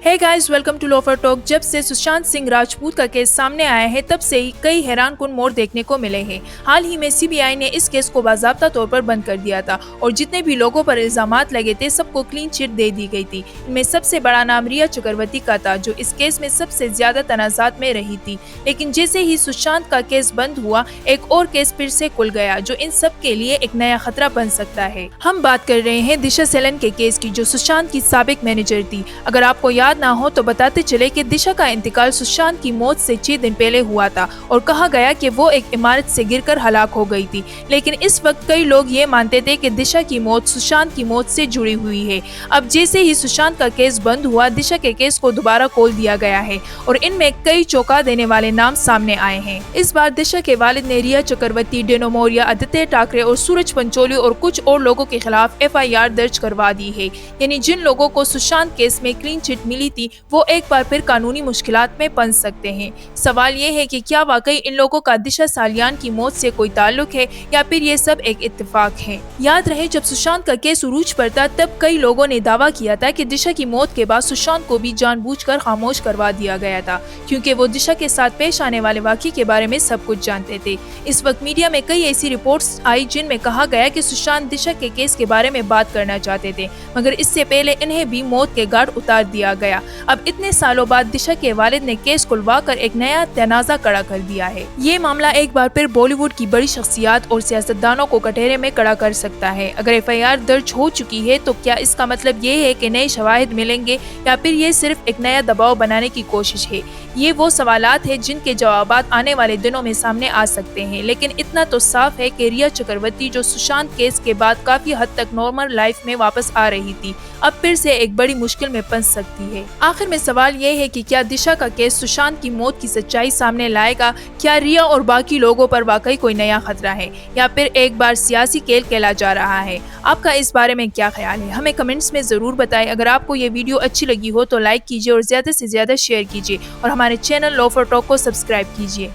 Hey guys, welcome to loafer talk. जब से सुशांत सिंह राजपूत का केस सामने आया है तब से ही कई हैरानकुन मोड़ देखने को मिले हैं। हाल ही में सीबीआई ने इस केस को बाज़ाब्ता तौर पर बंद कर दिया था और जितने भी लोगों पर इल्जामात लगे थे सबको क्लीन चिट दे दी गई थी। इनमें सबसे बड़ा नाम रिया चक्रवर्ती का था, जो इस केस में सबसे ज्यादा तनाजात में रही थी। लेकिन जैसे ही सुशांत का केस बंद हुआ, एक और केस फिर से खुल गया जो इन सब के लिए एक नया खतरा बन सकता है। हम बात कर रहे हैं दिशा सेलन के केस की, जो सुशांत की साबिक मैनेजर थी। अगर आपको याद ना हो तो बताते चले कि दिशा का इंतकाल सुशांत की मौत से 6 दिन पहले हुआ था और कहा गया कि वो एक इमारत से गिरकर हलाक हो गई थी। लेकिन इस वक्त कई लोग ये मानते थे कि दिशा की मौत सुशांत की मौत से जुड़ी हुई है। अब जैसे ही सुशांत का केस बंद हुआ, दिशा के केस को दोबारा खोल दिया गया है और इनमें कई चौंका देने वाले नाम सामने आए हैं। इस बार दिशा के वालिद ने रिया चक्रवर्ती, डेनो मौर्य, आदित्य ठाकरे और सूरज पंचोली और कुछ और लोगों के खिलाफ FIR दर्ज करवा दी है। यानी जिन लोगों को सुशांत केस में क्लीन चिट मिली थी वो एक बार फिर कानूनी मुश्किलात में फंस सकते हैं। सवाल ये है कि क्या वाकई इन लोगों का दिशा सालियान की मौत से कोई ताल्लुक है या फिर ये सब एक इत्तेफाक है। याद रहे, जब सुशांत का केस उरूज पर था तब कई लोगों ने दावा किया था कि दिशा की मौत के बाद सुशांत को भी जानबूझकर खामोश करवा दिया गया था, क्योंकि वो दिशा के साथ पेश आने वाले वाकये के बारे में सब कुछ जानते थे। इस वक्त मीडिया में कई ऐसी रिपोर्ट्स आई जिनमें कहा गया कि सुशांत दिशा के केस के बारे में बात करना चाहते थे, मगर इससे पहले इन्हें भी मौत के घाट उतार दिया गया। अब इतने सालों बाद दिशा के वालिद ने केस खुलवाकर एक नया तनाज़ा खड़ा कर दिया है। ये मामला एक बार फिर बॉलीवुड की बड़ी शख्सियात और सियासतदानों को कटहरे में खड़ा कर सकता है। अगर FIR दर्ज हो चुकी है तो क्या इसका मतलब ये है कि नए शवाहिद मिलेंगे या फिर ये सिर्फ एक नया दबाव बनाने की कोशिश है? ये वो सवालात है जिनके जवाबात आने वाले दिनों में सामने आ सकते हैं। लेकिन इतना तो साफ है कि रिया चक्रवर्ती, जो सुशांत केस के बाद काफी हद तक नॉर्मल लाइफ में वापस आ रही थी, अब फिर से एक बड़ी मुश्किल में फंस सकती है। आखिर में सवाल ये है कि क्या दिशा का केस सुशांत की मौत की सच्चाई सामने लाएगा? क्या रिया और बाकी लोगों पर वाकई कोई नया खतरा है या फिर एक बार सियासी खेल खेला जा रहा है? आपका इस बारे में क्या ख्याल है? हमें कमेंट्स में जरूर बताएं। अगर आपको ये वीडियो अच्छी लगी हो तो लाइक कीजिए और ज्यादा से ज्यादा शेयर कीजिए और हमारे चैनल लोफर टॉक को सब्सक्राइब कीजिए।